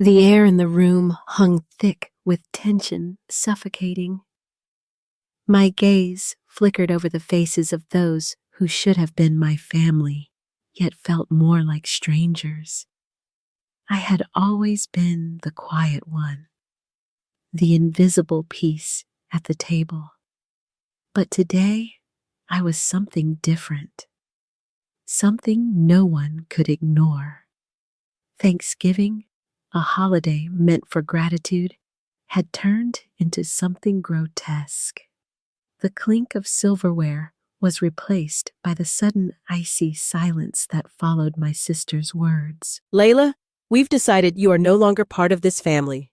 The air in the room hung thick with tension, suffocating. My gaze flickered over the faces of those who should have been my family, yet felt more like strangers. I had always been the quiet one, the invisible piece at the table. But today, I was something different, something no one could ignore. Thanksgiving, a holiday meant for gratitude, had turned into something grotesque. The clink of silverware was replaced by the sudden icy silence that followed my sister's words. "Layla, we've decided you are no longer part of this family."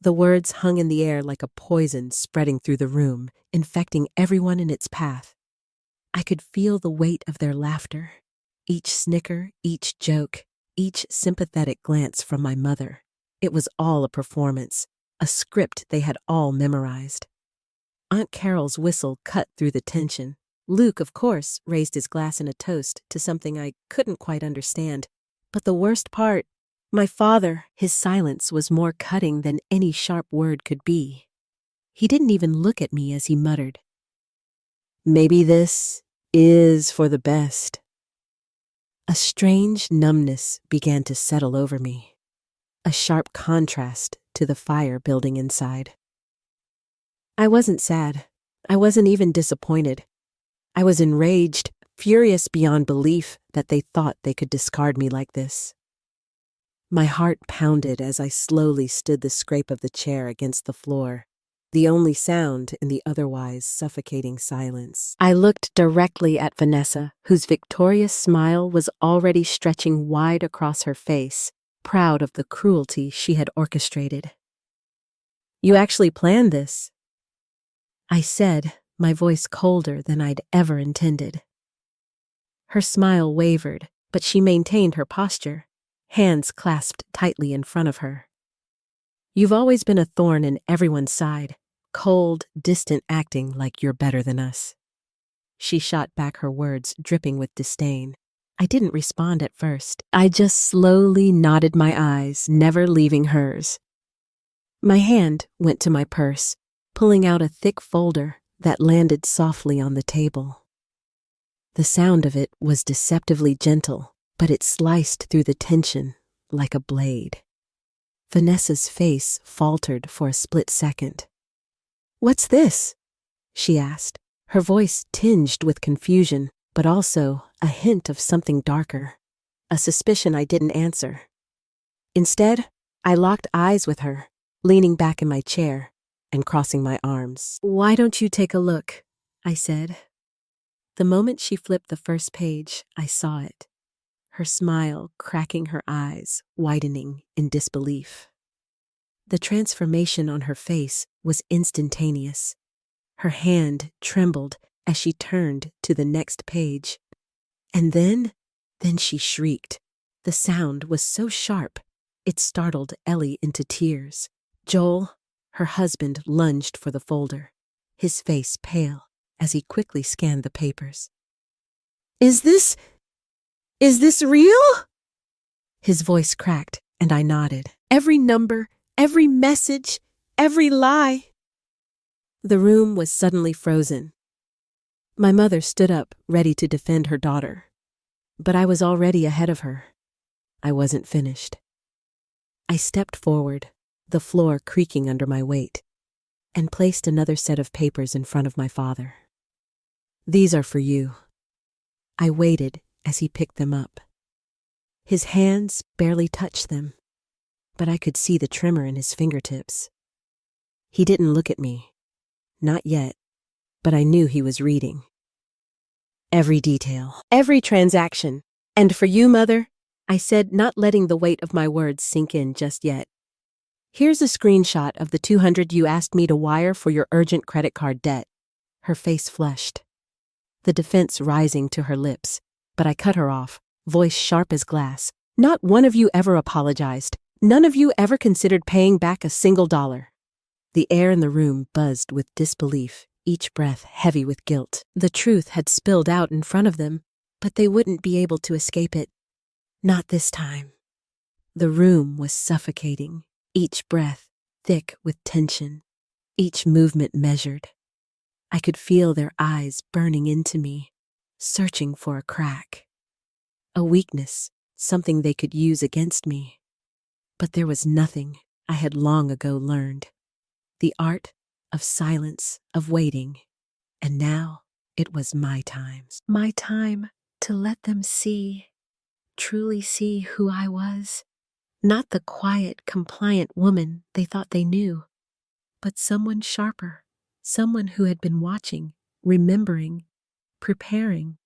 The words hung in the air like a poison spreading through the room, infecting everyone in its path. I could feel the weight of their laughter, each snicker, each joke, each sympathetic glance from my mother. It was all a performance, a script they had all memorized. Aunt Carol's whistle cut through the tension. Luke, of course, raised his glass in a toast to something I couldn't quite understand. But the worst part, my father, his silence was more cutting than any sharp word could be. He didn't even look at me as he muttered, "Maybe this is for the best." A strange numbness began to settle over me, a sharp contrast to the fire building inside. I wasn't sad. I wasn't even disappointed. I was enraged, furious beyond belief that they thought they could discard me like this. My heart pounded as I slowly stood the scrape of the chair against the floor, the only sound in the otherwise suffocating silence. I looked directly at Vanessa, whose victorious smile was already stretching wide across her face, proud of the cruelty she had orchestrated. "You actually planned this?" I said, my voice colder than I'd ever intended. Her smile wavered, but she maintained her posture, hands clasped tightly in front of her. "You've always been a thorn in everyone's side, cold, distant acting like you're better than us." She shot back her words, dripping with disdain. I didn't respond at first. I just slowly nodded my eyes, never leaving hers. My hand went to my purse, pulling out a thick folder that landed softly on the table. The sound of it was deceptively gentle, but it sliced through the tension like a blade. Vanessa's face faltered for a split second. "What's this?" she asked, her voice tinged with confusion, but also a hint of something darker, a suspicion I didn't answer. Instead, I locked eyes with her, leaning back in my chair and crossing my arms. "Why don't you take a look?" I said. The moment she flipped the first page, I saw it, her smile cracking her eyes, widening in disbelief. The transformation on her face was instantaneous. Her hand trembled as she turned to the next page. And then she shrieked. The sound was so sharp, it startled Ellie into tears. Joel, her husband, lunged for the folder, his face pale as he quickly scanned the papers. Is this real?" His voice cracked, and I nodded. Every number, every message, every lie. The room was suddenly frozen. My mother stood up, ready to defend her daughter. But I was already ahead of her. I wasn't finished. I stepped forward, the floor creaking under my weight, and placed another set of papers in front of my father. "These are for you." I waited as he picked them up. His hands barely touched them, but I could see the tremor in his fingertips. He didn't look at me. Not yet, but I knew he was reading. Every detail, every transaction. "And for you, Mother," I said, not letting the weight of my words sink in just yet. "Here's a screenshot of the $200 you asked me to wire for your urgent credit card debt." Her face flushed, the defense rising to her lips, but I cut her off, voice sharp as glass. "Not one of you ever apologized. None of you ever considered paying back a single dollar." The air in the room buzzed with disbelief, each breath heavy with guilt. The truth had spilled out in front of them, but they wouldn't be able to escape it. Not this time. The room was suffocating, each breath thick with tension, each movement measured. I could feel their eyes burning into me, searching for a crack, a weakness, something they could use against me. But there was nothing I had long ago learned. The art of silence, of waiting. And now it was my time. My time to let them see, truly see who I was. Not the quiet, compliant woman they thought they knew, but someone sharper, someone who had been watching, remembering, preparing.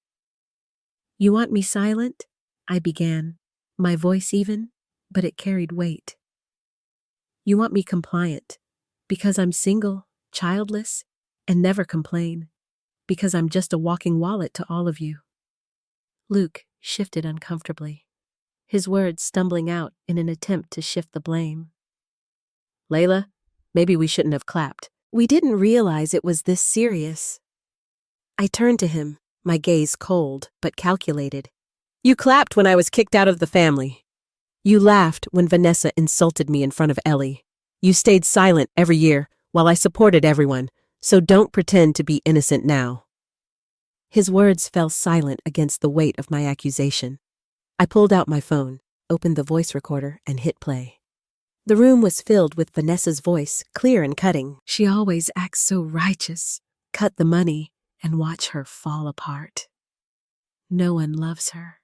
"You want me silent?" I began, my voice even, but it carried weight. "You want me compliant, because I'm single, childless, and never complain, because I'm just a walking wallet to all of you." Luke shifted uncomfortably, his words stumbling out in an attempt to shift the blame. "Layla, maybe we shouldn't have clapped. We didn't realize it was this serious." I turned to him, my gaze cold but calculated. "You clapped when I was kicked out of the family. You laughed when Vanessa insulted me in front of Ellie. You stayed silent every year while I supported everyone, so don't pretend to be innocent now." His words fell silent against the weight of my accusation. I pulled out my phone, opened the voice recorder, and hit play. The room was filled with Vanessa's voice, clear and cutting. "She always acts so righteous. Cut the money and watch her fall apart. No one loves her.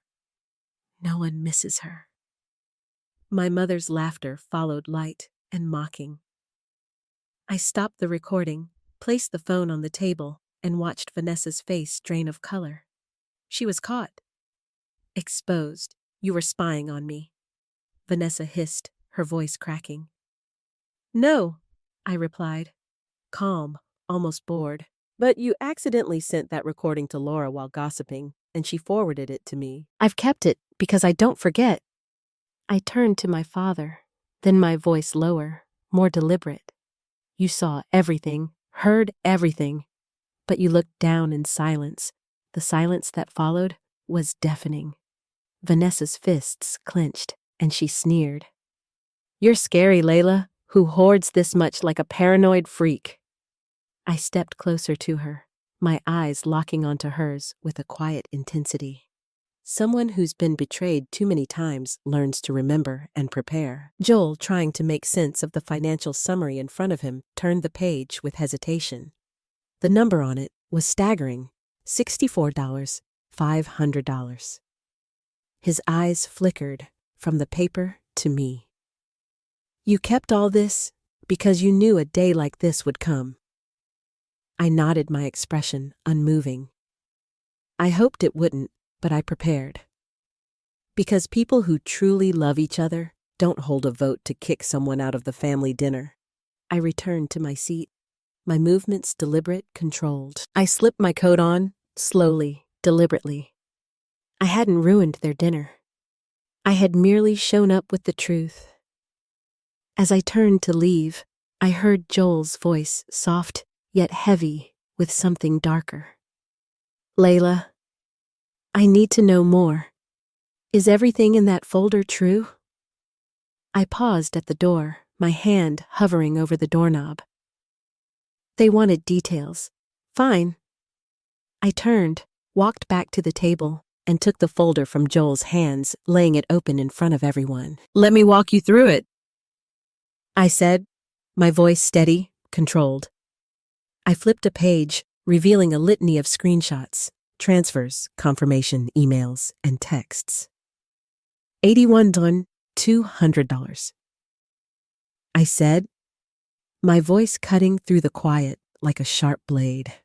No one misses her." My mother's laughter followed, light and mocking. I stopped the recording, placed the phone on the table, and watched Vanessa's face drain of color. She was caught. "Exposed. You were spying on me," Vanessa hissed, her voice cracking. "No," I replied, calm, almost bored. "But you accidentally sent that recording to Laura while gossiping, and she forwarded it to me." "I've kept it because I don't forget." I turned to my father, then my voice lower, more deliberate. "You saw everything, heard everything, but you looked down in silence. The silence that followed was deafening." Vanessa's fists clenched, and she sneered. "You're scary, Layla, who hoards this much like a paranoid freak." I stepped closer to her, my eyes locking onto hers with a quiet intensity. Someone who's been betrayed too many times learns to remember and prepare. Joel, trying to make sense of the financial summary in front of him, turned the page with hesitation. The number on it was staggering: $64,500. His eyes flickered from the paper to me. "You kept all this because you knew a day like this would come." I nodded, my expression unmoving. "I hoped it wouldn't, but I prepared. Because people who truly love each other don't hold a vote to kick someone out of the family dinner." I returned to my seat, my movements deliberate, controlled. I slipped my coat on, slowly, deliberately. I hadn't ruined their dinner. I had merely shown up with the truth. As I turned to leave, I heard Joel's voice, soft yet heavy with something darker. "Layla, I need to know more. Is everything in that folder true?" I paused at the door, my hand hovering over the doorknob. They wanted details. Fine. I turned, walked back to the table, and took the folder from Joel's hands, laying it open in front of everyone. "Let me walk you through it," I said, my voice steady, controlled. I flipped a page, revealing a litany of screenshots, transfers, confirmation emails, and texts. $81,200. I said, my voice cutting through the quiet like a sharp blade.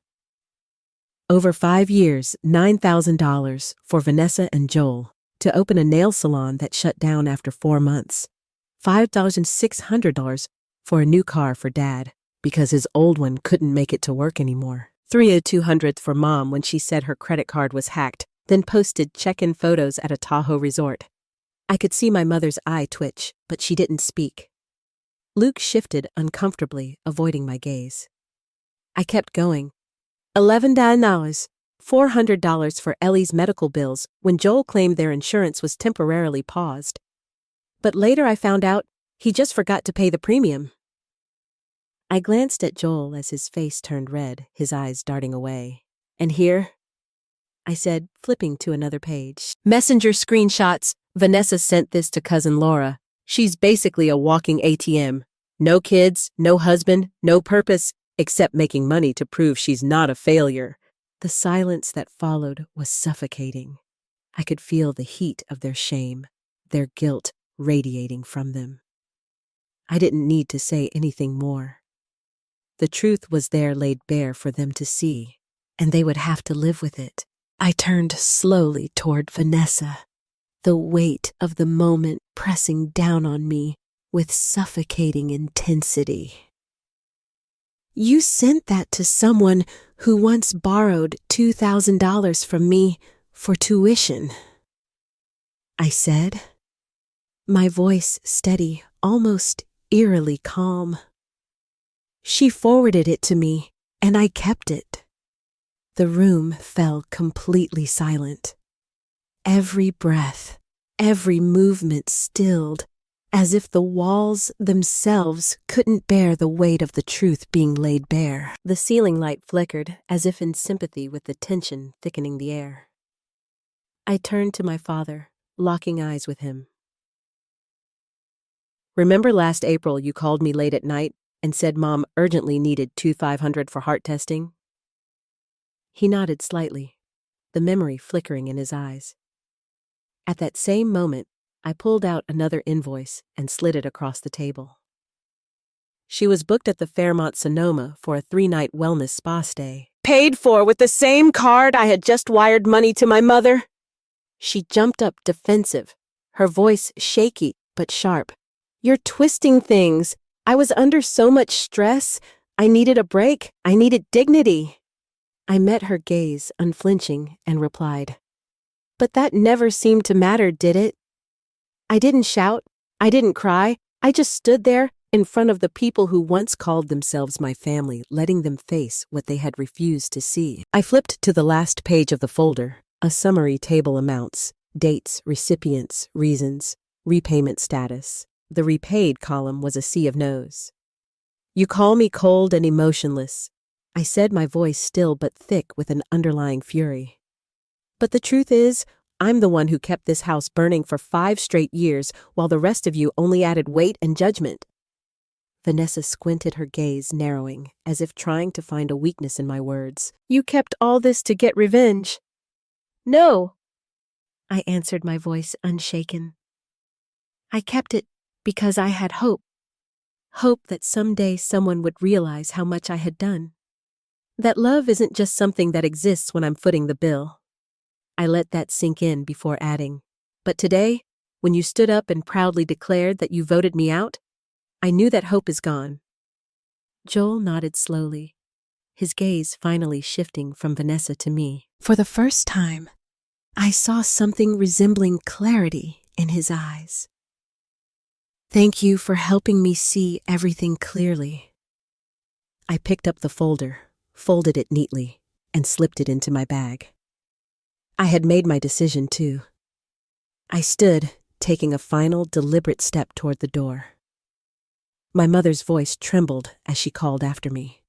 Over 5 years, $9,000 for Vanessa and Joel to open a nail salon that shut down after 4 months. $5,600 for a new car for Dad because his old one couldn't make it to work anymore. $3,200 for Mom when she said her credit card was hacked, then posted check-in photos at a Tahoe resort. I could see my mother's eye twitch, but she didn't speak. Luke shifted uncomfortably, avoiding my gaze. I kept going. $11,000, $400 for Ellie's medical bills when Joel claimed their insurance was temporarily paused. But later I found out he just forgot to pay the premium. I glanced at Joel as his face turned red, his eyes darting away. And here, I said, flipping to another page. Messenger screenshots. Vanessa sent this to cousin Laura. She's basically a walking ATM. No kids, no husband, no purpose, except making money to prove she's not a failure. The silence that followed was suffocating. I could feel the heat of their shame, their guilt radiating from them. I didn't need to say anything more. The truth was there laid bare for them to see, and they would have to live with it. I turned slowly toward Vanessa, the weight of the moment pressing down on me with suffocating intensity. You sent that to someone who once borrowed $2,000 from me for tuition, I said, my voice steady, almost eerily calm. She forwarded it to me, and I kept it. The room fell completely silent. Every breath, every movement stilled, as if the walls themselves couldn't bear the weight of the truth being laid bare. The ceiling light flickered, as if in sympathy with the tension thickening the air. I turned to my father, locking eyes with him. Remember last April you called me late at night and said Mom urgently needed $2,500 for heart testing? He nodded slightly, the memory flickering in his eyes. At that same moment, I pulled out another invoice and slid it across the table. She was booked at the Fairmont Sonoma for a 3-night wellness spa stay. Paid for with the same card I had just wired money to my mother. She jumped up defensive, her voice shaky but sharp. You're twisting things. I was under so much stress. I needed a break. I needed dignity. I met her gaze, unflinching, and replied, But that never seemed to matter, did it? I didn't shout. I didn't cry. I just stood there in front of the people who once called themselves my family, letting them face what they had refused to see. I flipped to the last page of the folder, a summary table amounts, dates, recipients, reasons, repayment status. The repaid column was a sea of no's. You call me cold and emotionless, I said, my voice still but thick with an underlying fury. But the truth is, I'm the one who kept this house burning for 5 straight years while the rest of you only added weight and judgment. Vanessa squinted, her gaze narrowing, as if trying to find a weakness in my words. You kept all this to get revenge? No, I answered, my voice unshaken. I kept it because I had hope. Hope that someday someone would realize how much I had done. That love isn't just something that exists when I'm footing the bill. I let that sink in before adding, but today, when you stood up and proudly declared that you voted me out, I knew that hope is gone. Joel nodded slowly, his gaze finally shifting from Vanessa to me. For the first time, I saw something resembling clarity in his eyes. Thank you for helping me see everything clearly. I picked up the folder, folded it neatly, and slipped it into my bag. I had made my decision, too. I stood, taking a final, deliberate step toward the door. My mother's voice trembled as she called after me.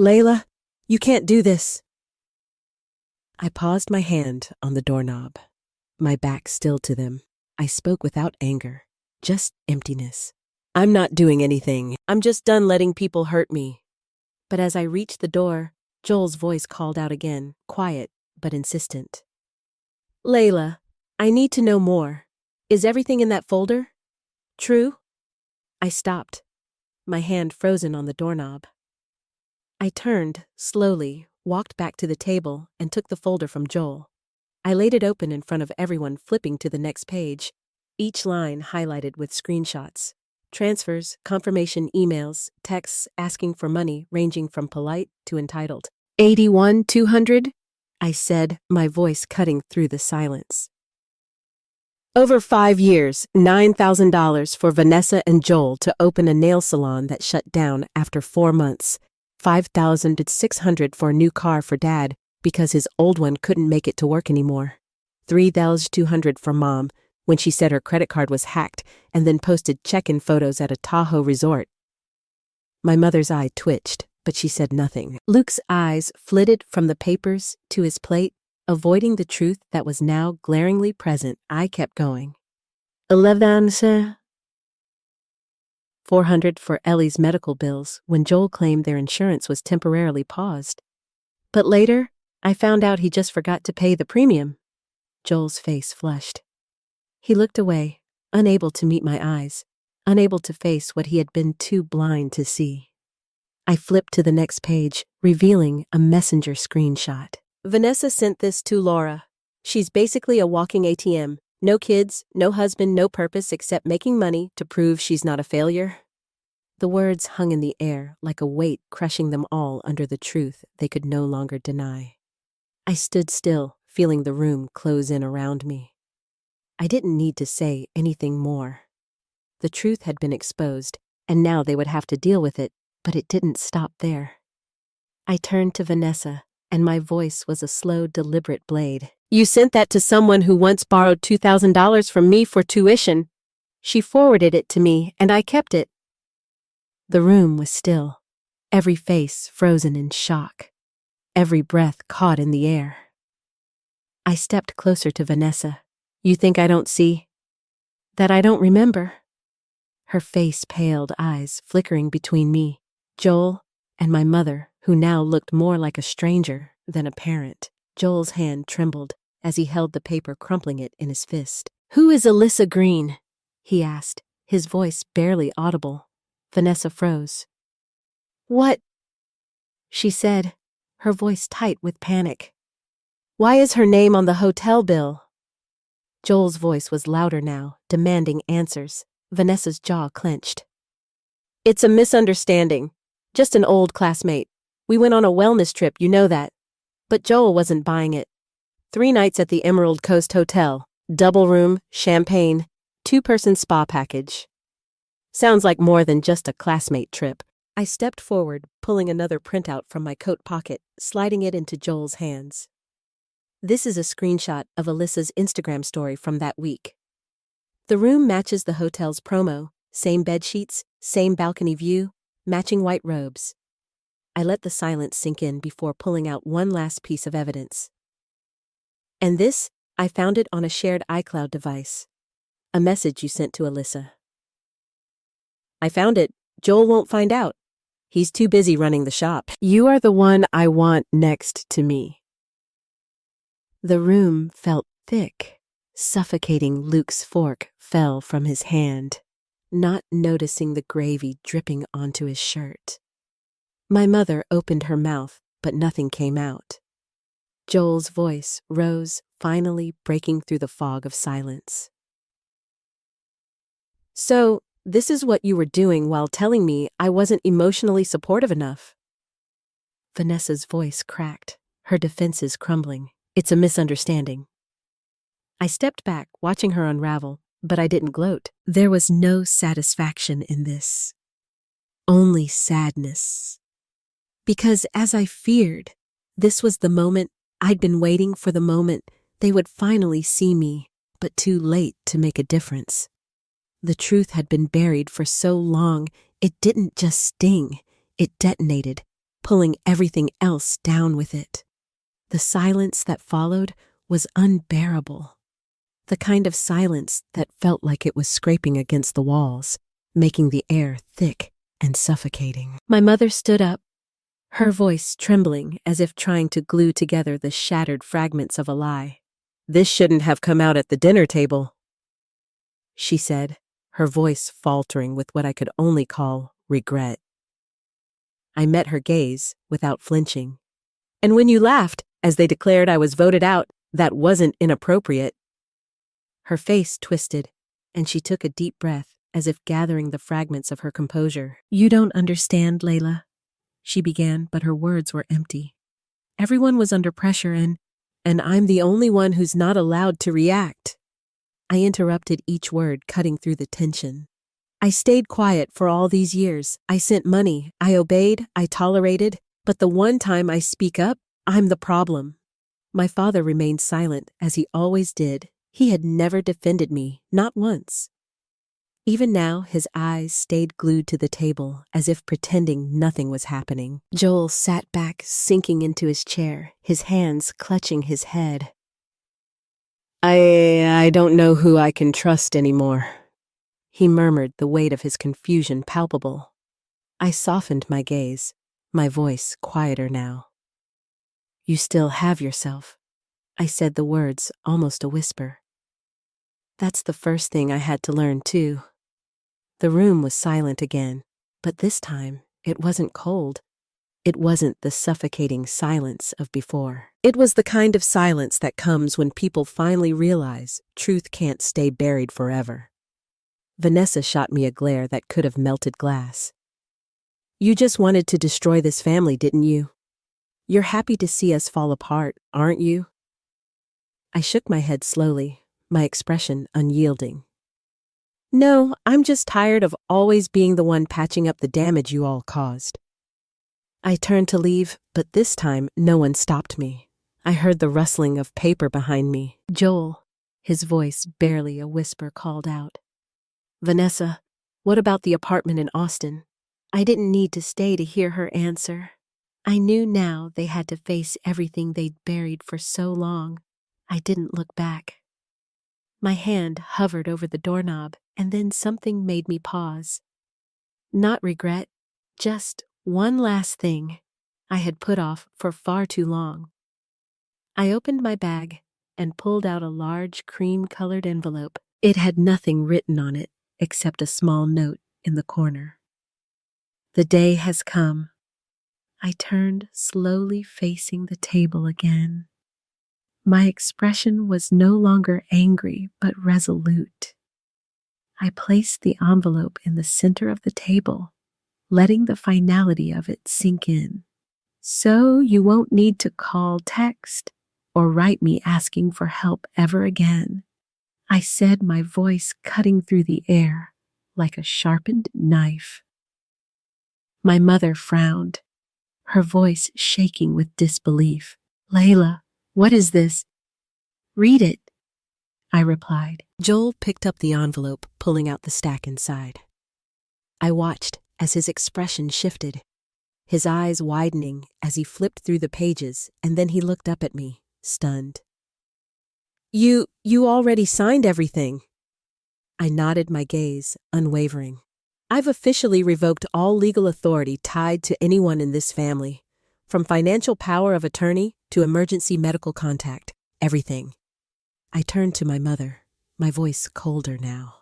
Layla, you can't do this. I paused my hand on the doorknob, my back still to them. I spoke without anger, just emptiness. I'm not doing anything. I'm just done letting people hurt me. But as I reached the door, Joel's voice called out again, quiet but insistent. Layla, I need to know more. Is everything in that folder true? I stopped, my hand frozen on the doorknob. I turned, slowly, walked back to the table, and took the folder from Joel. I laid it open in front of everyone, flipping to the next page, each line highlighted with screenshots. Transfers, confirmation emails, texts asking for money ranging from polite to entitled. 81,200? I said, my voice cutting through the silence. Over 5 years, $9,000 for Vanessa and Joel to open a nail salon that shut down after 4 months. $5,600 for a new car for Dad because his old one couldn't make it to work anymore. $3,200 for Mom when she said her credit card was hacked and then posted check-in photos at a Tahoe resort. My mother's eye twitched, but she said nothing. Luke's eyes flitted from the papers to his plate, avoiding the truth that was now glaringly present. I kept going. 11, sir. 400 for Ellie's medical bills when Joel claimed their insurance was temporarily paused. But later, I found out he just forgot to pay the premium. Joel's face flushed. He looked away, unable to meet my eyes, unable to face what he had been too blind to see. I flipped to the next page, revealing a messenger screenshot. Vanessa sent this to Laura. She's basically a walking ATM. No kids, no husband, no purpose except making money to prove she's not a failure. The words hung in the air like a weight crushing them all under the truth they could no longer deny. I stood still, feeling the room close in around me. I didn't need to say anything more. The truth had been exposed, and now they would have to deal with it, but it didn't stop there. I turned to Vanessa, and my voice was a slow, deliberate blade. You sent that to someone who once borrowed $2,000 from me for tuition. She forwarded it to me, and I kept it. The room was still, every face frozen in shock, every breath caught in the air. I stepped closer to Vanessa. You think I don't see? That I don't remember? Her face paled, eyes flickering between me, Joel, and my mother, who now looked more like a stranger than a parent. Joel's hand trembled as he held the paper, crumpling it in his fist. Who is Alyssa Green? He asked, his voice barely audible. Vanessa froze. What? She said, her voice tight with panic. Why is her name on the hotel bill? Joel's voice was louder now, demanding answers. Vanessa's jaw clenched. It's a misunderstanding. Just an old classmate. We went on a wellness trip, you know that. But Joel wasn't buying it. 3 nights at the Emerald Coast Hotel. Double room, champagne, 2-person spa package. Sounds like more than just a classmate trip. I stepped forward, pulling another printout from my coat pocket, sliding it into Joel's hands. This is a screenshot of Alyssa's Instagram story from that week. The room matches the hotel's promo, same bed sheets, same balcony view, matching white robes. I let the silence sink in before pulling out one last piece of evidence. And this, I found it on a shared iCloud device. A message you sent to Alyssa. I found it. Joel won't find out. He's too busy running the shop. You are the one I want next to me. The room felt thick. Suffocating. Luke's fork fell from his hand, not noticing the gravy dripping onto his shirt. My mother opened her mouth, but nothing came out. Joel's voice rose, finally breaking through the fog of silence. So, this is what you were doing while telling me I wasn't emotionally supportive enough. Vanessa's voice cracked, her defenses crumbling. It's a misunderstanding. I stepped back, watching her unravel, but I didn't gloat. There was no satisfaction in this. Only sadness. Because as I feared, this was the moment I'd been waiting for, the moment they would finally see me, but too late to make a difference. The truth had been buried for so long, it didn't just sting, it detonated, pulling everything else down with it. The silence that followed was unbearable. The kind of silence that felt like it was scraping against the walls, making the air thick and suffocating. My mother stood up, her voice trembling as if trying to glue together the shattered fragments of a lie. This shouldn't have come out at the dinner table, she said, her voice faltering with what I could only call regret. I met her gaze without flinching. And when you laughed, as they declared I was voted out, that wasn't inappropriate. Her face twisted, and she took a deep breath, as if gathering the fragments of her composure. You don't understand, Layla, she began, but her words were empty. Everyone was under pressure, and I'm the only one who's not allowed to react. I interrupted each word, cutting through the tension. I stayed quiet for all these years. I sent money, I obeyed, I tolerated, but the one time I speak up, I'm the problem. My father remained silent, as he always did. He had never defended me, not once. Even now, his eyes stayed glued to the table, as if pretending nothing was happening. Joel sat back, sinking into his chair, his hands clutching his head. I don't know who I can trust anymore, he murmured, the weight of his confusion palpable. I softened my gaze, my voice quieter now. You still have yourself. I said the words, almost a whisper. That's the first thing I had to learn, too. The room was silent again, but this time it wasn't cold. It wasn't the suffocating silence of before. It was the kind of silence that comes when people finally realize truth can't stay buried forever. Vanessa shot me a glare that could have melted glass. You just wanted to destroy this family, didn't you? You're happy to see us fall apart, aren't you? I shook my head slowly, my expression unyielding. No, I'm just tired of always being the one patching up the damage you all caused. I turned to leave, but this time no one stopped me. I heard the rustling of paper behind me. Joel, his voice barely a whisper, called out. Vanessa, what about the apartment in Austin? I didn't need to stay to hear her answer. I knew now they had to face everything they'd buried for so long. I didn't look back. My hand hovered over the doorknob, and then something made me pause. Not regret, just one last thing I had put off for far too long. I opened my bag and pulled out a large cream-colored envelope. It had nothing written on it except a small note in the corner. The day has come. I turned, slowly facing the table again. My expression was no longer angry, but resolute. I placed the envelope in the center of the table, letting the finality of it sink in. So you won't need to call, text, or write me asking for help ever again, I said, my voice cutting through the air like a sharpened knife. My mother frowned, her voice shaking with disbelief. Layla, what is this? Read it, I replied. Joel picked up the envelope, pulling out the stack inside. I watched as his expression shifted, his eyes widening as he flipped through the pages, and then he looked up at me, stunned. You already signed everything. I nodded, my gaze unwavering. I've officially revoked all legal authority tied to anyone in this family, from financial power of attorney to emergency medical contact, everything. I turned to my mother, my voice colder now.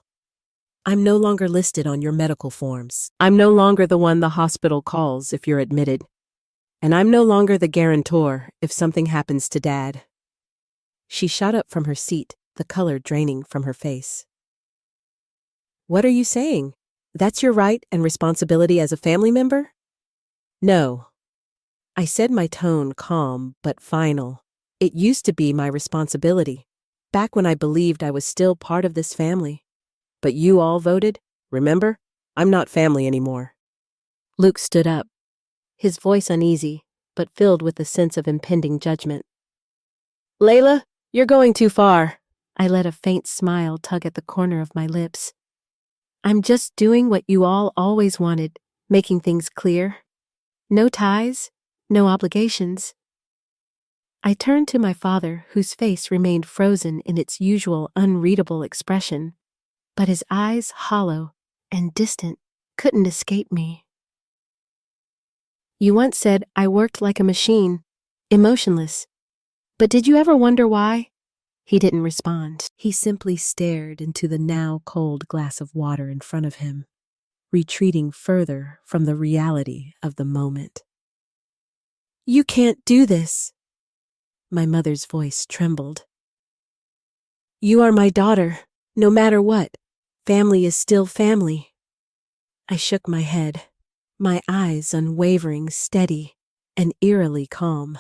I'm no longer listed on your medical forms. I'm no longer the one the hospital calls if you're admitted. And I'm no longer the guarantor if something happens to Dad. She shot up from her seat, the color draining from her face. What are you saying? That's your right and responsibility as a family member? No. I said, my tone calm but final. It used to be my responsibility, back when I believed I was still part of this family. But you all voted, remember? I'm not family anymore. Luke stood up, his voice uneasy, but filled with a sense of impending judgment. Layla, you're going too far. I let a faint smile tug at the corner of my lips. I'm just doing what you all always wanted, making things clear. No ties, no obligations. I turned to my father, whose face remained frozen in its usual unreadable expression, but his eyes, hollow and distant, couldn't escape me. You once said I worked like a machine, emotionless. But did you ever wonder why? He didn't respond. He simply stared into the now cold glass of water in front of him, retreating further from the reality of the moment. You can't do this. My mother's voice trembled. You are my daughter, no matter what. Family is still family. I shook my head, my eyes unwavering, steady, and eerily calm.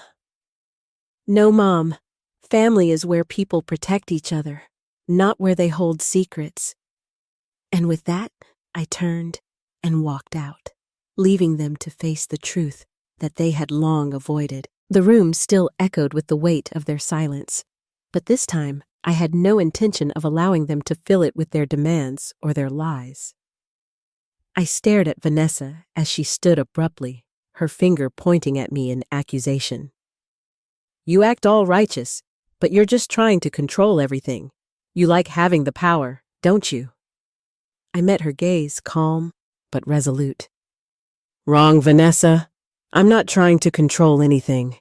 No, Mom. Family is where people protect each other, not where they hold secrets. And with that, I turned and walked out, leaving them to face the truth that they had long avoided. The room still echoed with the weight of their silence, but this time I had no intention of allowing them to fill it with their demands or their lies. I stared at Vanessa as she stood abruptly, her finger pointing at me in accusation. You act all righteous, but you're just trying to control everything. You like having the power, don't you? I met her gaze, calm but resolute. Wrong, Vanessa. I'm not trying to control anything.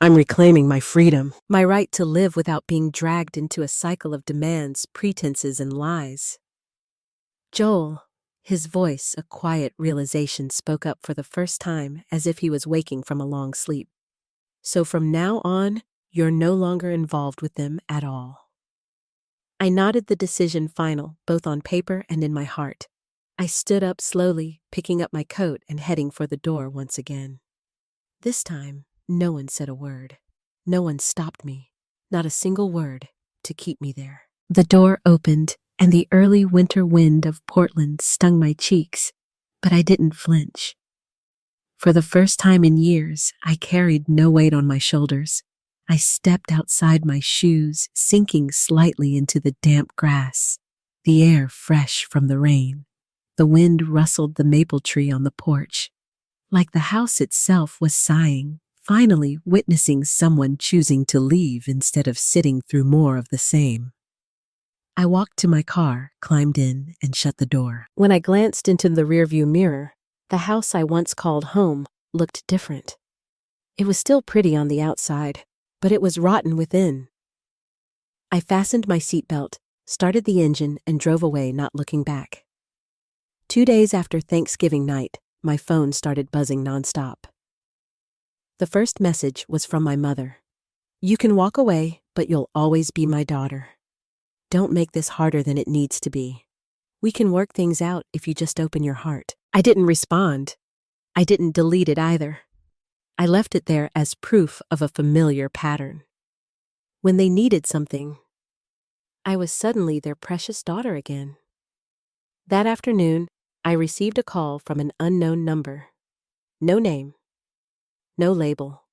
I'm reclaiming my freedom, my right to live without being dragged into a cycle of demands, pretenses, and lies. Joel, his voice a quiet realization, spoke up for the first time as if he was waking from a long sleep. So from now on, you're no longer involved with them at all. I nodded, the decision final, both on paper and in my heart. I stood up slowly, picking up my coat and heading for the door once again. This time, no one said a word. No one stopped me, not a single word, to keep me there. The door opened, and the early winter wind of Portland stung my cheeks, but I didn't flinch. For the first time in years, I carried no weight on my shoulders. I stepped outside my shoes, sinking slightly into the damp grass, the air fresh from the rain. The wind rustled the maple tree on the porch, like the house itself was sighing, finally witnessing someone choosing to leave instead of sitting through more of the same. I walked to my car, climbed in, and shut the door. When I glanced into the rearview mirror, the house I once called home looked different. It was still pretty on the outside, but it was rotten within. I fastened my seatbelt, started the engine, and drove away, not looking back. 2 days after Thanksgiving night, my phone started buzzing nonstop. The first message was from my mother. You can walk away, but you'll always be my daughter. Don't make this harder than it needs to be. We can work things out if you just open your heart. I didn't respond. I didn't delete it either. I left it there as proof of a familiar pattern. When they needed something, I was suddenly their precious daughter again. That afternoon, I received a call from an unknown number. No name. No label.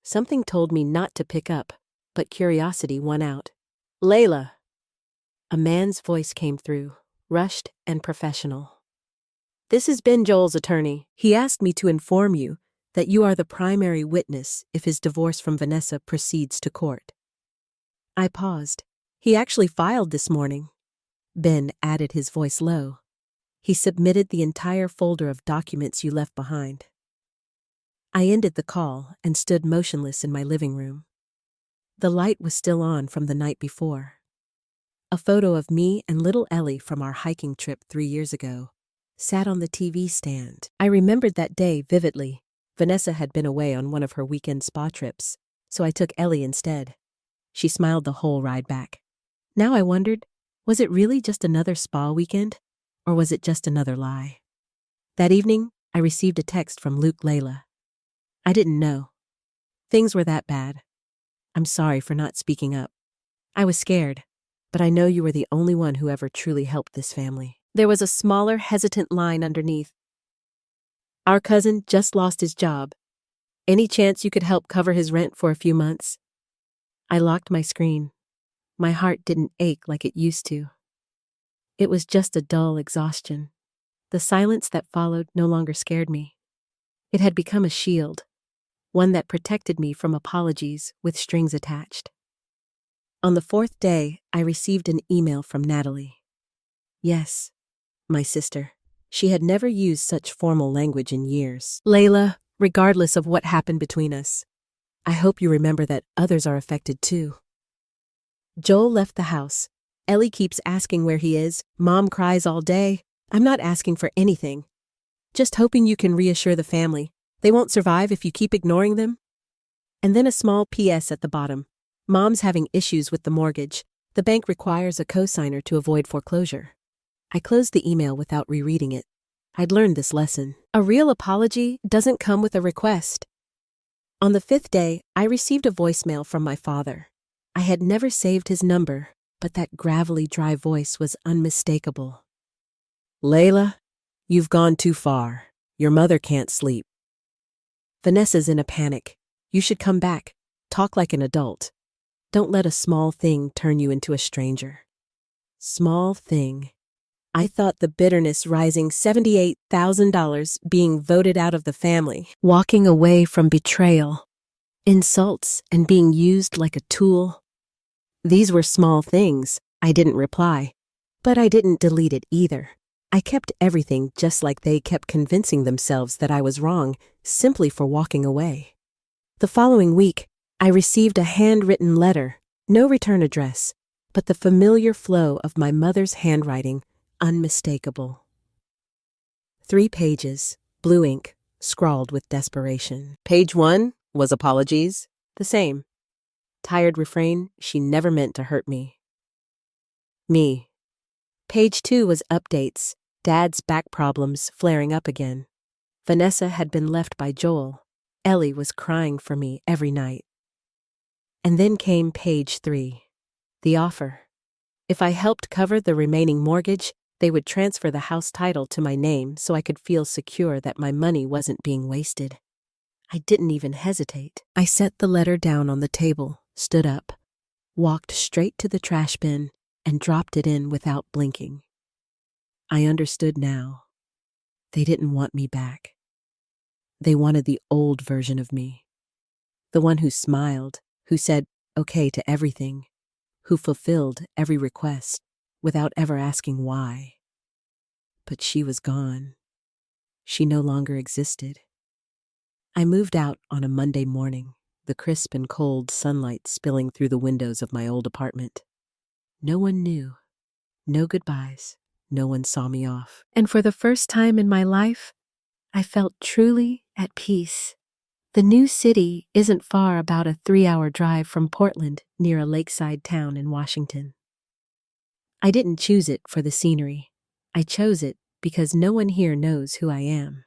Something told me not to pick up, but curiosity won out. Layla. A man's voice came through, rushed and professional. This has been Joel's attorney. He asked me to inform you that you are the primary witness if his divorce from Vanessa proceeds to court. I paused. He actually filed this morning. Ben added, his voice low. He submitted the entire folder of documents you left behind. I ended the call and stood motionless in my living room. The light was still on from the night before. A photo of me and little Ellie from our hiking trip 3 years ago sat on the TV stand. I remembered that day vividly. Vanessa had been away on one of her weekend spa trips, so I took Ellie instead. She smiled the whole ride back. Now I wondered, was it really just another spa weekend, or was it just another lie? That evening, I received a text from Luke. Layla. I didn't know. Things were that bad. I'm sorry for not speaking up. I was scared, but I know you were the only one who ever truly helped this family. There was a smaller, hesitant line underneath. Our cousin just lost his job. Any chance you could help cover his rent for a few months? I locked my screen. My heart didn't ache like it used to. It was just a dull exhaustion. The silence that followed no longer scared me. It had become a shield, one that protected me from apologies with strings attached. On the 4th day, I received an email from Natalie. Yes, my sister. She had never used such formal language in years. Layla, regardless of what happened between us, I hope you remember that others are affected too. Joel left the house. Ellie keeps asking where he is. Mom cries all day. I'm not asking for anything. Just hoping you can reassure the family. They won't survive if you keep ignoring them. And then a small PS at the bottom. Mom's having issues with the mortgage. The bank requires a cosigner to avoid foreclosure. I closed the email without rereading it. I'd learned this lesson. A real apology doesn't come with a request. On the 5th day, I received a voicemail from my father. I had never saved his number, but that gravelly, dry voice was unmistakable. Layla, you've gone too far. Your mother can't sleep. Vanessa's in a panic. You should come back. Talk like an adult. Don't let a small thing turn you into a stranger. Small thing. I thought the bitterness rising $78,000 being voted out of the family, Walking away from betrayal, insults, and being used like a tool. these were small things. I didn't reply. But I didn't delete it either. I kept everything just like they kept convincing themselves that I was wrong simply for walking away. The following week, I received a handwritten letter, no return address, but the familiar flow of my mother's handwriting, unmistakable. 3 pages, blue ink, scrawled with desperation. Page 1 was apologies, the same. Tired refrain, she never meant to hurt me. Me. Page 2 was updates, Dad's back problems flaring up again. Vanessa had been left by Joel. Ellie was crying for me every night. And then came page 3, the offer. If I helped cover the remaining mortgage, they would transfer the house title to my name so I could feel secure that my money wasn't being wasted. I didn't even hesitate. I set the letter down on the table, stood up, walked straight to the trash bin, and dropped it in without blinking. I understood now. They didn't want me back. They wanted the old version of me. The one who smiled, who said okay to everything, who fulfilled every request without ever asking why. But she was gone. She no longer existed. I moved out on a Monday morning, the crisp and cold sunlight spilling through the windows of my old apartment. No one knew. No goodbyes. No one saw me off. And for the first time in my life, I felt truly at peace. The new city isn't far, about a 3-hour drive from Portland, near a lakeside town in Washington. I didn't choose it for the scenery. I chose it because no one here knows who I am.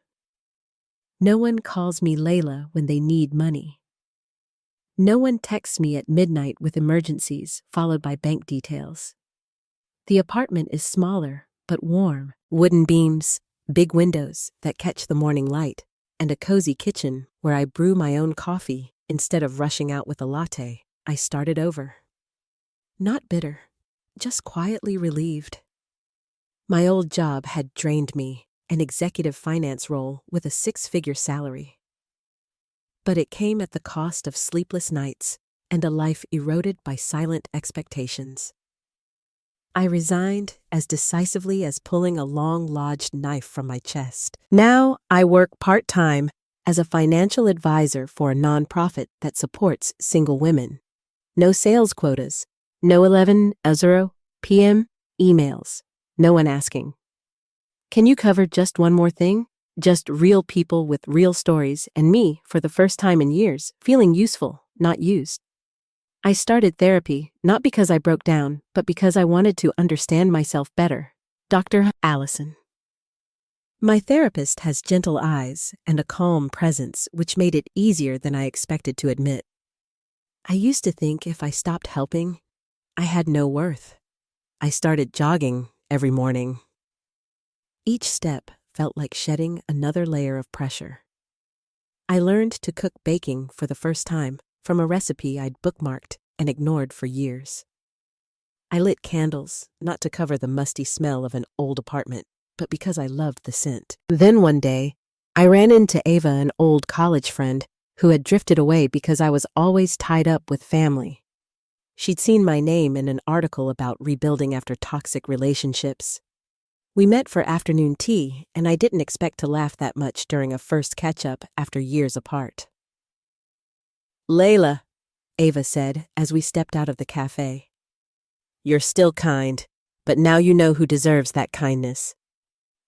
No one calls me Layla when they need money. No one texts me at midnight with emergencies, followed by bank details. The apartment is smaller, but warm. Wooden beams, big windows that catch the morning light, and a cozy kitchen where I brew my own coffee instead of rushing out with a latte. I started over. Not bitter, just quietly relieved. My old job had drained me, an executive finance role with a 6-figure salary. But it came at the cost of sleepless nights and a life eroded by silent expectations. I resigned as decisively as pulling a long-lodged knife from my chest. Now I work part-time as a financial advisor for a nonprofit that supports single women. No sales quotas, no 11:00 p.m. emails, no one asking, "Can you cover just one more thing?" Just real people with real stories, and me, for the first time in years, feeling useful, not used. I started therapy, not because I broke down, but because I wanted to understand myself better. Dr. Allison. My therapist has gentle eyes and a calm presence, which made it easier than I expected to admit. I used to think if I stopped helping, I had no worth. I started jogging every morning. Each step felt like shedding another layer of pressure. I learned to cook baking for the first time from a recipe I'd bookmarked and ignored for years. I lit candles, not to cover the musty smell of an old apartment, but because I loved the scent. Then one day, I ran into Ava, an old college friend, who had drifted away because I was always tied up with family. She'd seen my name in an article about rebuilding after toxic relationships. We met for afternoon tea, and I didn't expect to laugh that much during a first catch-up after years apart. "Layla," Ava said as we stepped out of the cafe. "You're still kind, but now you know who deserves that kindness."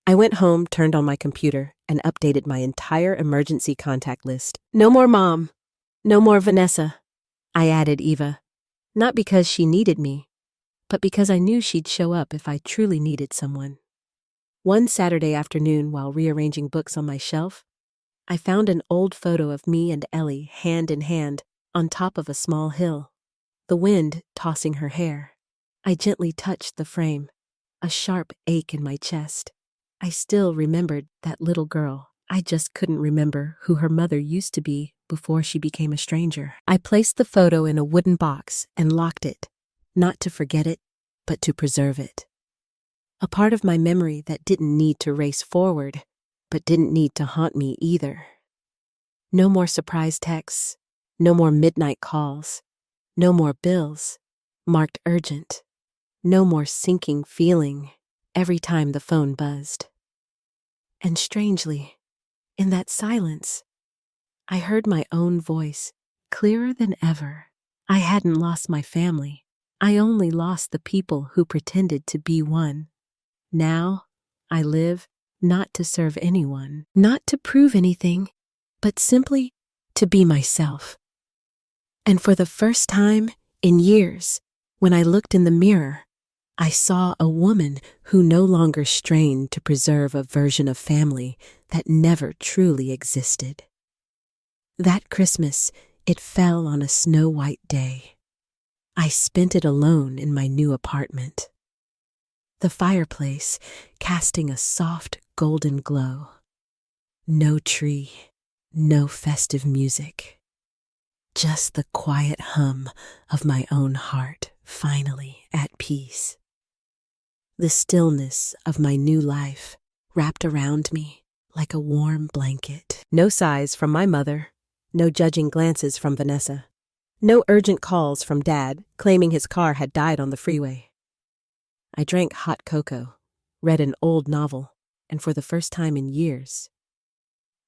I went home, turned on my computer, and updated my entire emergency contact list. No more Mom. No more Vanessa. I added Eva, not because she needed me, but because I knew she'd show up if I truly needed someone. One Saturday afternoon, while rearranging books on my shelf, I found an old photo of me and Ellie hand in hand on top of a small hill, the wind tossing her hair. I gently touched the frame, a sharp ache in my chest. I still remembered that little girl I just couldn't remember who her mother used to be before she became a stranger. I placed the photo in a wooden box and locked it, not to forget it, but to preserve it. A part of my memory that didn't need to race forward, but didn't need to haunt me either. No more surprise texts, no more midnight calls, no more bills, marked urgent, no more sinking feeling every time the phone buzzed. And strangely, in that silence, I heard my own voice, clearer than ever. I hadn't lost my family. I only lost the people who pretended to be one. Now, I live not to serve anyone, not to prove anything, but simply to be myself. And for the first time in years, when I looked in the mirror, I saw a woman who no longer strained to preserve a version of family that never truly existed. That Christmas, it fell on a snow-white day. I spent it alone in my new apartment. The fireplace casting a soft golden glow. No tree, no festive music. Just the quiet hum of my own heart finally at peace. The stillness of my new life wrapped around me like a warm blanket. No sighs from my mother, no judging glances from Vanessa, no urgent calls from Dad claiming his car had died on the freeway. I drank hot cocoa, read an old novel, and for the first time in years,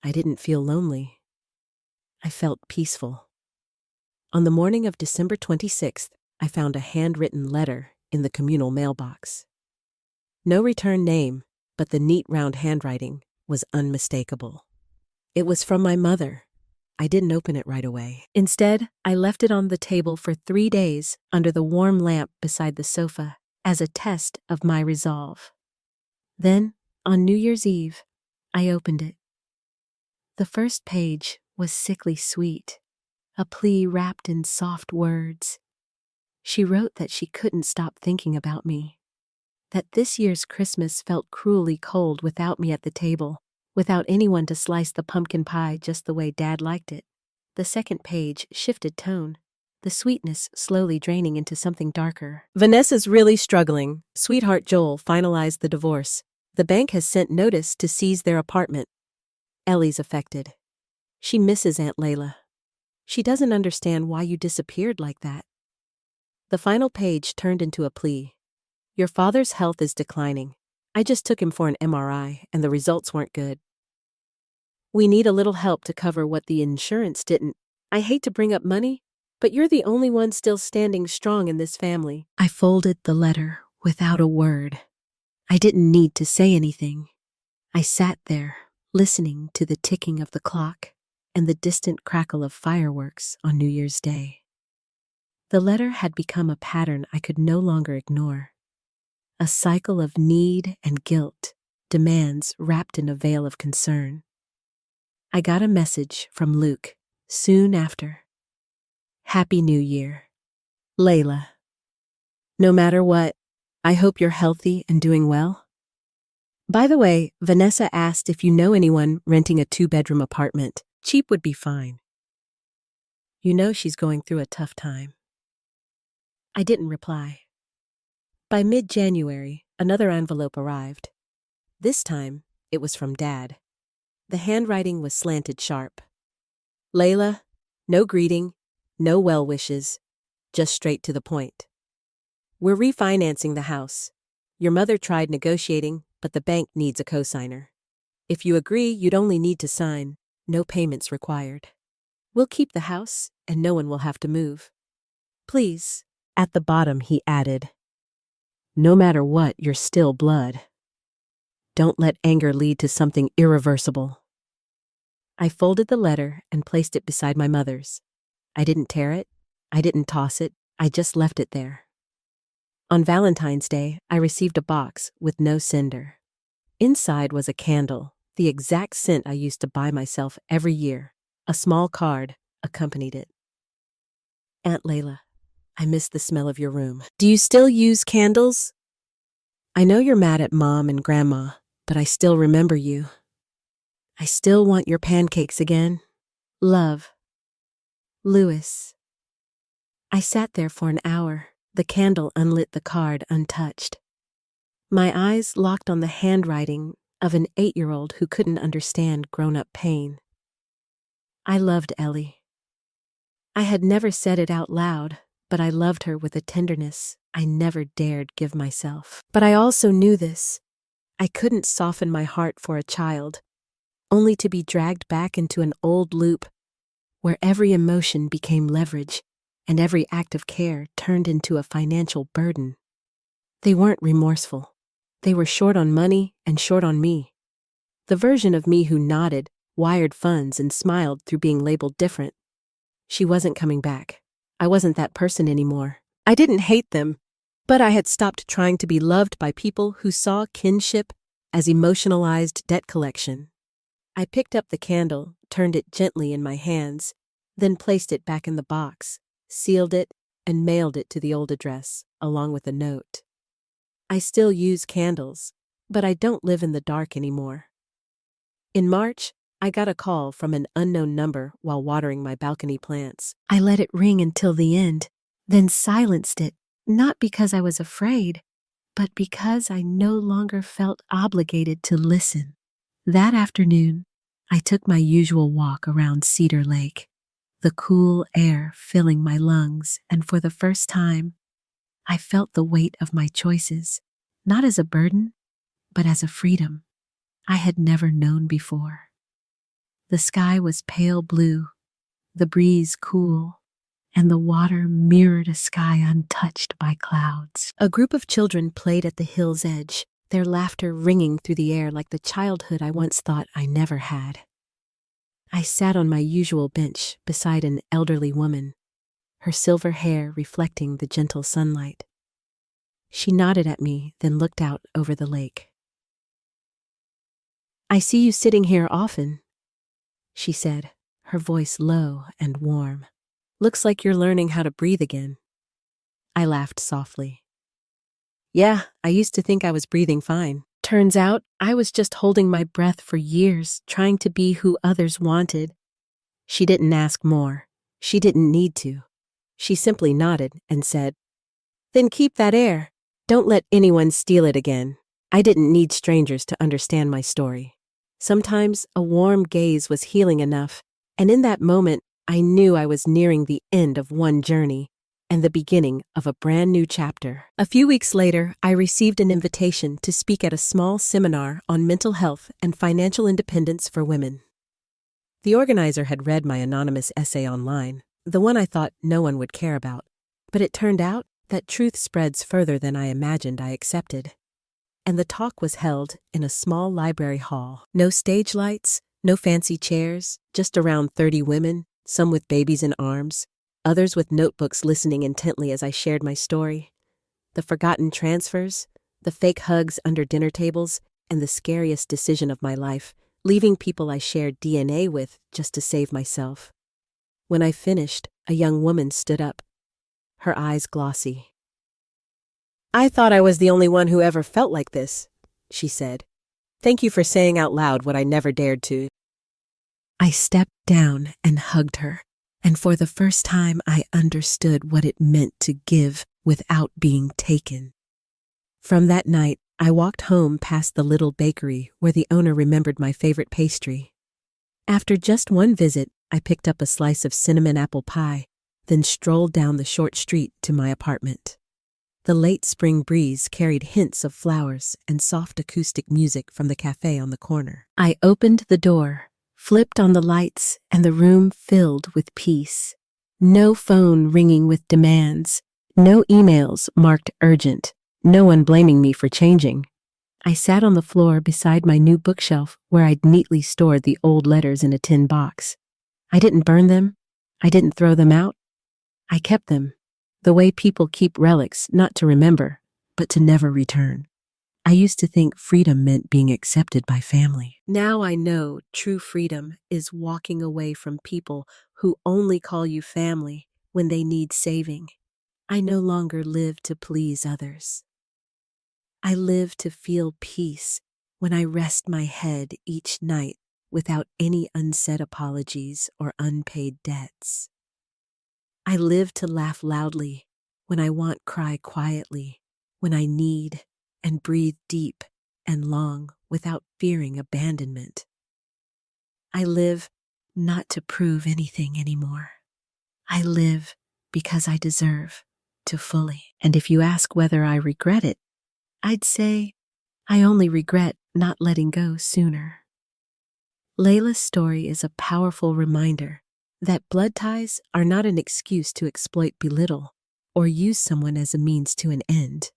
I didn't feel lonely. I felt peaceful. On the morning of December 26th, I found a handwritten letter in the communal mailbox. No return name, but the neat round handwriting was unmistakable. It was from my mother. I didn't open it right away. Instead, I left it on the table for 3 days under the warm lamp beside the sofa as a test of my resolve. Then, on New Year's Eve, I opened it. The first page was sickly sweet, a plea wrapped in soft words. She wrote that she couldn't stop thinking about me, that this year's Christmas felt cruelly cold without me at the table, without anyone to slice the pumpkin pie just the way Dad liked it. The second page shifted tone, the sweetness slowly draining into something darker. Vanessa's really struggling. Sweetheart Joel finalized the divorce. The bank has sent notice to seize their apartment. Ellie's affected. She misses Aunt Layla. She doesn't understand why you disappeared like that. The final page turned into a plea. Your father's health is declining. I just took him for an MRI, and the results weren't good. We need a little help to cover what the insurance didn't. I hate to bring up money, but you're the only one still standing strong in this family. I folded the letter without a word. I didn't need to say anything. I sat there, listening to the ticking of the clock and the distant crackle of fireworks on New Year's Day. The letter had become a pattern I could no longer ignore. A cycle of need and guilt, demands wrapped in a veil of concern. I got a message from Luke soon after. Happy New Year. Layla. No matter what, I hope you're healthy and doing well. By the way, Vanessa asked if you know anyone renting a 2-bedroom apartment. Cheap would be fine. You know she's going through a tough time. I didn't reply. By mid-January, another envelope arrived. This time, it was from Dad. The handwriting was slanted sharp. Layla, no greeting, no well wishes, just straight to the point. We're refinancing the house. Your mother tried negotiating, but the bank needs a cosigner. If you agree, you'd only need to sign. No payments required. We'll keep the house, and no one will have to move. Please. At the bottom, he added, no matter what, you're still blood. Don't let anger lead to something irreversible. I folded the letter and placed it beside my mother's. I didn't tear it. I didn't toss it. I just left it there. On Valentine's Day, I received a box with no sender. Inside was a candle, the exact scent I used to buy myself every year. A small card accompanied it. Aunt Layla, I miss the smell of your room. Do you still use candles? I know you're mad at Mom and Grandma, but I still remember you. I still want your pancakes again. Love. Louis. I sat there for an hour, the candle unlit, the card untouched. My eyes locked on the handwriting of an 8-year-old who couldn't understand grown-up pain. I loved Ellie. I had never said it out loud, but I loved her with a tenderness I never dared give myself. But I also knew this. I couldn't soften my heart for a child, only to be dragged back into an old loop where every emotion became leverage and every act of care turned into a financial burden. They weren't remorseful. They were short on money and short on me. The version of me who nodded, wired funds, and smiled through being labeled different. She wasn't coming back. I wasn't that person anymore. I didn't hate them, but I had stopped trying to be loved by people who saw kinship as emotionalized debt collection. I picked up the candle, turned it gently in my hands, then placed it back in the box, sealed it, and mailed it to the old address, along with a note. I still use candles, but I don't live in the dark anymore. In March, I got a call from an unknown number while watering my balcony plants. I let it ring until the end, then silenced it, not because I was afraid, but because I no longer felt obligated to listen. That afternoon, I took my usual walk around Cedar Lake, the cool air filling my lungs, and for the first time, I felt the weight of my choices, not as a burden, but as a freedom I had never known before. The sky was pale blue, the breeze cool, and the water mirrored a sky untouched by clouds. A group of children played at the hill's edge, their laughter ringing through the air like the childhood I once thought I never had. I sat on my usual bench beside an elderly woman, her silver hair reflecting the gentle sunlight. She nodded at me, then looked out over the lake. "I see you sitting here often," she said, her voice low and warm. "Looks like you're learning how to breathe again." I laughed softly. "Yeah, I used to think I was breathing fine. Turns out I was just holding my breath for years, trying to be who others wanted." She didn't ask more. She didn't need to. She simply nodded and said, "Then keep that air. Don't let anyone steal it again." I didn't need strangers to understand my story. Sometimes a warm gaze was healing enough, and in that moment, I knew I was nearing the end of one journey and the beginning of a brand new chapter. A few weeks later, I received an invitation to speak at a small seminar on mental health and financial independence for women. The organizer had read my anonymous essay online, the one I thought no one would care about, but it turned out that truth spreads further than I imagined I accepted. And the talk was held in a small library hall. No stage lights, no fancy chairs, just around 30 women, some with babies in arms, others with notebooks listening intently as I shared my story. The forgotten transfers, the fake hugs under dinner tables, and the scariest decision of my life, leaving people I shared DNA with just to save myself. When I finished, a young woman stood up, her eyes glossy. "I thought I was the only one who ever felt like this," she said. "Thank you for saying out loud what I never dared to." I stepped down and hugged her, and for the first time I understood what it meant to give without being taken. From that night, I walked home past the little bakery where the owner remembered my favorite pastry. After just one visit, I picked up a slice of cinnamon apple pie, then strolled down the short street to my apartment. The late spring breeze carried hints of flowers and soft acoustic music from the cafe on the corner. I opened the door, flipped on the lights, and the room filled with peace. No phone ringing with demands, no emails marked urgent, no one blaming me for changing. I sat on the floor beside my new bookshelf where I'd neatly stored the old letters in a tin box. I didn't burn them. I didn't throw them out. I kept them. The way people keep relics, not to remember, but to never return. I used to think freedom meant being accepted by family. Now I know true freedom is walking away from people who only call you family when they need saving. I no longer live to please others. I live to feel peace when I rest my head each night without any unsaid apologies or unpaid debts. I live to laugh loudly, when I want cry quietly, when I need and breathe deep and long without fearing abandonment. I live not to prove anything anymore. I live because I deserve to fully. And if you ask whether I regret it, I'd say I only regret not letting go sooner. Layla's story is a powerful reminder that blood ties are not an excuse to exploit, belittle, or use someone as a means to an end.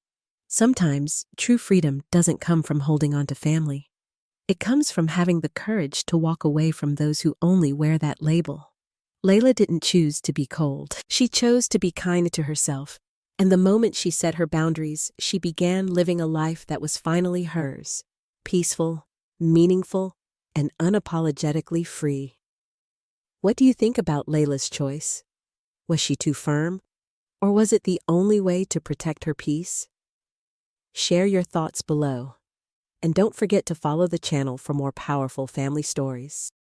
Sometimes true freedom doesn't come from holding on to family. It comes from having the courage to walk away from those who only wear that label. Layla didn't choose to be cold. She chose to be kind to herself, and the moment she set her boundaries, she began living a life that was finally hers, peaceful, meaningful, and unapologetically free. What do you think about Layla's choice? Was she too firm, or was it the only way to protect her peace? Share your thoughts below, and don't forget to follow the channel for more powerful family stories.